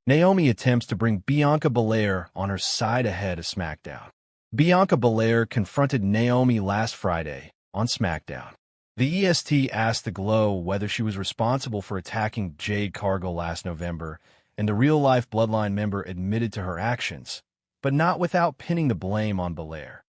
Naomi attempts to bring Bianca Belair on her side ahead of SmackDown. Bianca Belair confronted Naomi last Friday on SmackDown. The EST asked the Glow whether she was responsible for attacking Jade Cargill last November, and the real-life Bloodline member admitted to her actions, but not without pinning the blame on Belair.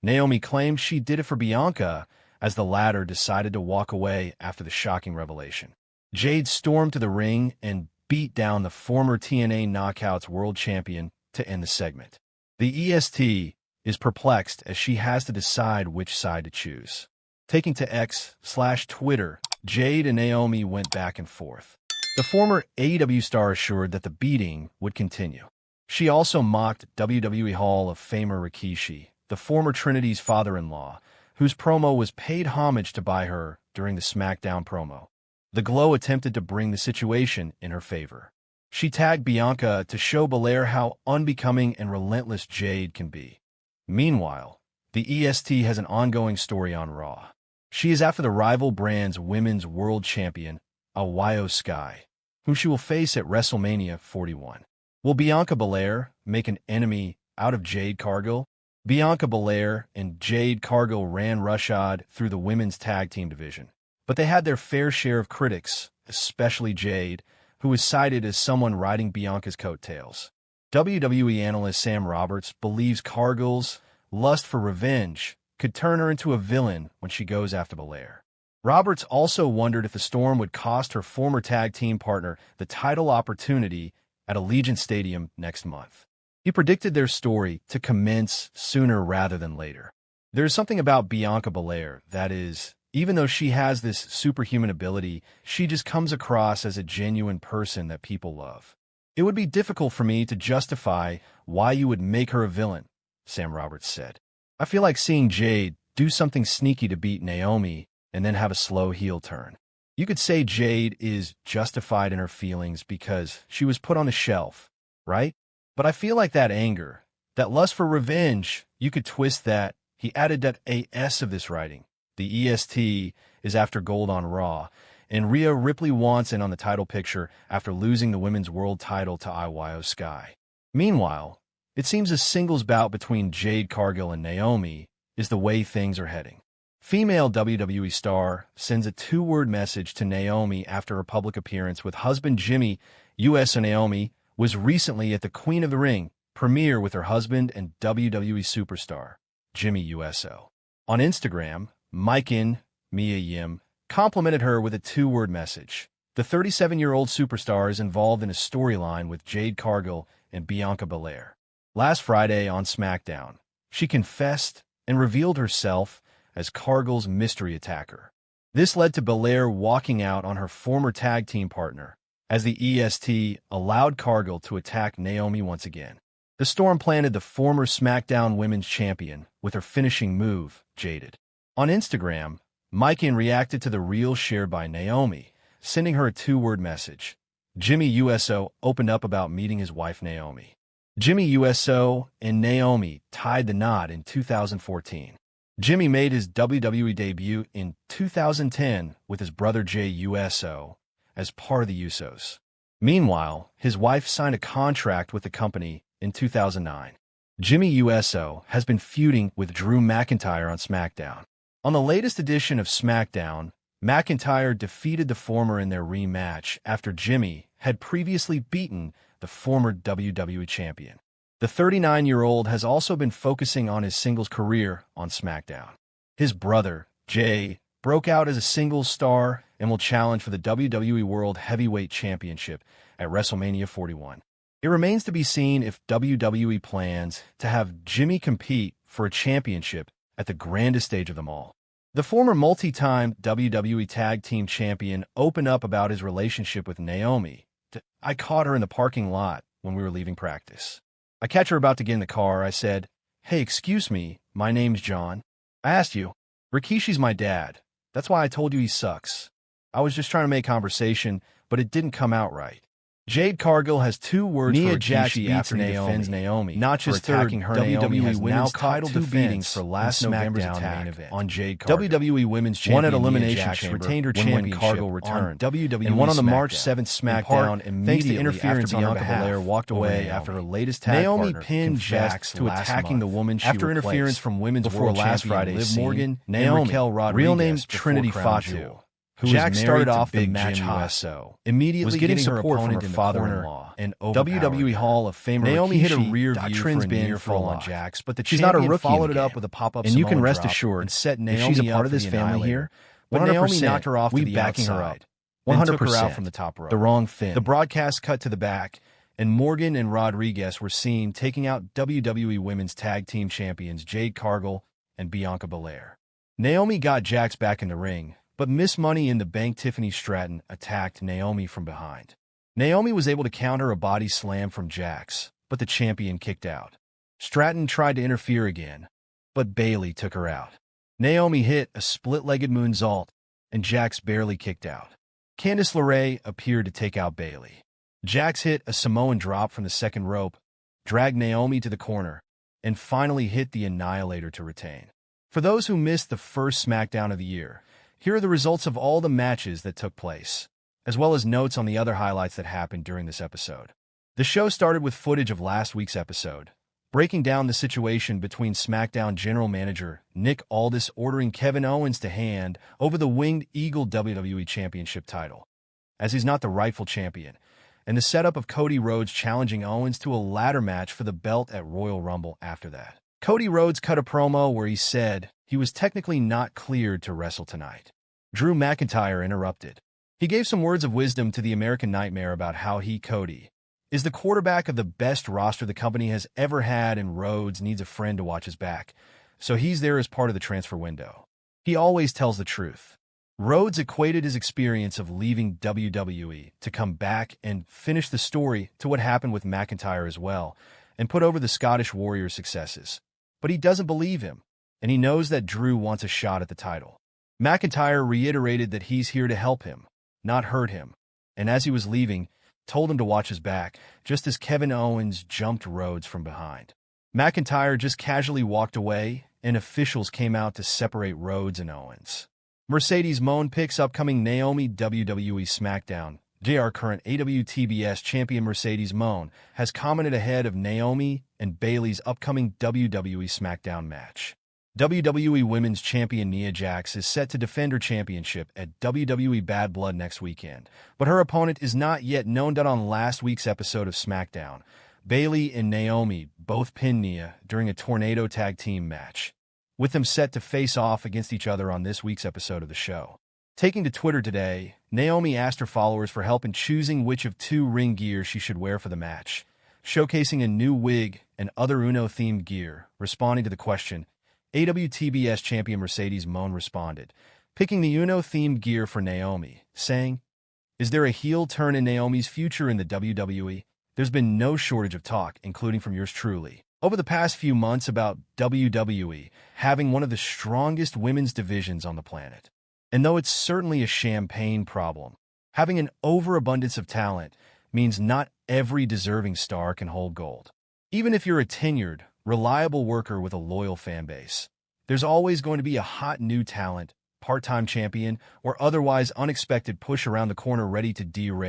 Naomi claimed she did it for Bianca, as the latter decided to walk away after the shocking revelation. Jade stormed to the ring and beat down the former TNA Knockouts World Champion to end the segment. The EST is perplexed as she has to decide which side to choose. Taking to X/Twitter, Jade and Naomi went back and forth. The former AEW star assured that the beating would continue. She also mocked WWE Hall of Famer Rikishi, the former Trinity's father-in-law, whose promo was paid homage to by her during the SmackDown promo. The Glow attempted to bring the situation in her favor. She tagged Bianca to show Belair how unbecoming and relentless Jade can be. Meanwhile, the EST has an ongoing story on Raw. She is after the rival brand's women's world champion, IYO SKY, whom she will face at WrestleMania 41. Will Bianca Belair make an enemy out of Jade Cargill? Bianca Belair and Jade Cargill ran roughshod through the women's tag team division, but they had their fair share of critics, especially Jade, who was cited as someone riding Bianca's coattails. WWE analyst Sam Roberts believes Cargill's lust for revenge could turn her into a villain when she goes after Belair. Roberts also wondered if the storm would cost her former tag team partner the title opportunity at Allegiant Stadium next month. He predicted their story to commence sooner rather than later. There's something about Bianca Belair that is, even though she has this superhuman ability, she just comes across as a genuine person that people love. It would be difficult for me to justify why you would make her a villain, Sam Roberts said. I feel like seeing Jade do something sneaky to beat Naomi and then have a slow heel turn. You could say Jade is justified in her feelings because she was put on the shelf, right? But I feel like that anger, that lust for revenge, you could twist that. He added that AS of this writing. The EST is after gold on Raw, and Rhea Ripley wants in on the title picture after losing the women's world title to IYO SKY. Meanwhile, it seems a singles bout between Jade Cargill and Naomi is the way things are heading. Female WWE star sends a two-word message to Naomi after a public appearance with husband Jimmy. USO Naomi was recently at the Queen of the Ring premiere with her husband and WWE superstar, Jimmy USO. On Instagram, Maikin Mia Yim complimented her with a two-word message. The 37-year-old superstar is involved in a storyline with Jade Cargill and Bianca Belair. Last Friday on SmackDown, she confessed and revealed herself as Cargill's mystery attacker. This led to Belair walking out on her former tag team partner, as the EST allowed Cargill to attack Naomi once again. The Storm planted the former SmackDown Women's Champion with her finishing move, Jaded. On Instagram, Maikin reacted to the reel shared by Naomi, sending her a two-word message. Jimmy USO opened up about meeting his wife Naomi. Jimmy USO and Naomi tied the knot in 2014. Jimmy made his WWE debut in 2010 with his brother Jay USO as part of the Usos. Meanwhile, his wife signed a contract with the company in 2009. Jimmy USO has been feuding with Drew McIntyre on SmackDown. On the latest edition of SmackDown, McIntyre defeated the former in their rematch after Jimmy had previously beaten the former WWE champion. The 39-year-old has also been focusing on his singles career on SmackDown. His brother, Jay, broke out as a singles star and will challenge for the WWE World Heavyweight Championship at WrestleMania 41. It remains to be seen if WWE plans to have Jimmy compete for a championship at the grandest stage of them all. The former multi-time WWE Tag Team Champion opened up about his relationship with Naomi. I caught her in the parking lot when we were leaving practice. I catch her about to get in the car. I said, "Hey, excuse me, my name's John. I asked you. Rikishi's my dad. That's why I told you he sucks. I was just trying to make conversation, but it didn't come out right. Jade Cargill has 2 words Nia for Jax Rikishi beats after he defends Naomi. Not just attacking her. WWE has Women's now title caught 2 beatings for last November's SmackDown attack main event on Jade Cargill. WWE Women's Champion One at Elimination Nia Jax Chamber retained her when championship Cargill on returned, WWE and one on the SmackDown. March 7th SmackDown Thanks to immediately interference after on her Bianca behalf Belair walked over away Naomi. after her latest tag Naomi partner pinned confessed Jax to last attacking the month. woman she After replaced interference from Women's before World last Champion Friday's Liv Morgan, Morgan, Naomi, Raquel Rodriguez real name before Trinity Crown Fatu, Jewel, who Jax started off the the match match hot, USO, immediately was getting getting her support from opponent her in the father-in-law corner and WWE Hall of Famer Naomi hit a Rikishi rear got view Trin's for a bin near fall fall on lock. Jax, but the She's not a champion rookie in followed the it up game. with a pop-up And you Samoan can rest drop assured, and set if Naomi she's a part up of for this the family annihilator. here, But Naomi 100%, knocked her off to we the backing her outside, up. then took her 100%. out from the top rope. The wrong fin. The broadcast cut to the back, and Morgan and Rodriguez were seen taking out WWE Women's Tag Team Champions Jade Cargill and Bianca Belair. Naomi got Jax back in the ring, but Miss Money in the Bank Tiffany Stratton attacked Naomi from behind. Naomi was able to counter a body slam from Jax, but the champion kicked out. Stratton tried to interfere again, but Bayley took her out. Naomi hit a split-legged moonsault, and Jax barely kicked out. Candice LeRae appeared to take out Bayley. Jax hit a Samoan drop from the second rope, dragged Naomi to the corner, and finally hit the Annihilator to retain. For those who missed the first SmackDown of the year, here are the results of all the matches that took place, as well as notes on the other highlights that happened during this episode. The show started with footage of last week's episode, breaking down the situation between SmackDown General Manager Nick Aldis ordering Kevin Owens to hand over the Winged Eagle WWE Championship title, as he's not the rightful champion, and the setup of Cody Rhodes challenging Owens to a ladder match for the belt at Royal Rumble after that. Cody Rhodes cut a promo where he said he was technically not cleared to wrestle tonight. Drew McIntyre interrupted. He gave some words of wisdom to the American Nightmare about how he, Cody, is the quarterback of the best roster the company has ever had, and Rhodes needs a friend to watch his back, so he's there as part of the transfer window. He always tells the truth. Rhodes equated his experience of leaving WWE to come back and finish the story to what happened with McIntyre as well, and put over the Scottish Warrior's successes. But he doesn't believe him, and he knows that Drew wants a shot at the title. McIntyre reiterated that he's here to help him, not hurt him, and as he was leaving, told him to watch his back, just as Kevin Owens jumped Rhodes from behind. McIntyre just casually walked away, and officials came out to separate Rhodes and Owens. Mercedes Moné picks upcoming Naomi WWE SmackDown. JR current AWTBS champion Mercedes Moné has commented ahead of Naomi and Bayley's upcoming WWE SmackDown match. WWE Women's Champion Nia Jax is set to defend her championship at WWE Bad Blood next weekend, but her opponent is not yet known. On last week's episode of SmackDown, Bayley and Naomi both pinned Nia during a tornado tag team match, with them set to face off against each other on this week's episode of the show. Taking to Twitter today, Naomi asked her followers for help in choosing which of 2 ring gear she should wear for the match, showcasing a new wig and other Uno-themed gear. Responding to the question, AWTBS champion Mercedes Moné responded, picking the Uno-themed gear for Naomi, saying, "Is there a heel turn in Naomi's future in the WWE? There's been no shortage of talk, including from yours truly, over the past few months about WWE having one of the strongest women's divisions on the planet. And though it's certainly a champagne problem, having an overabundance of talent means not every deserving star can hold gold. Even if you're a tenured, reliable worker with a loyal fan base, there's always going to be a hot new talent, part-time champion, or otherwise unexpected push around the corner ready to derail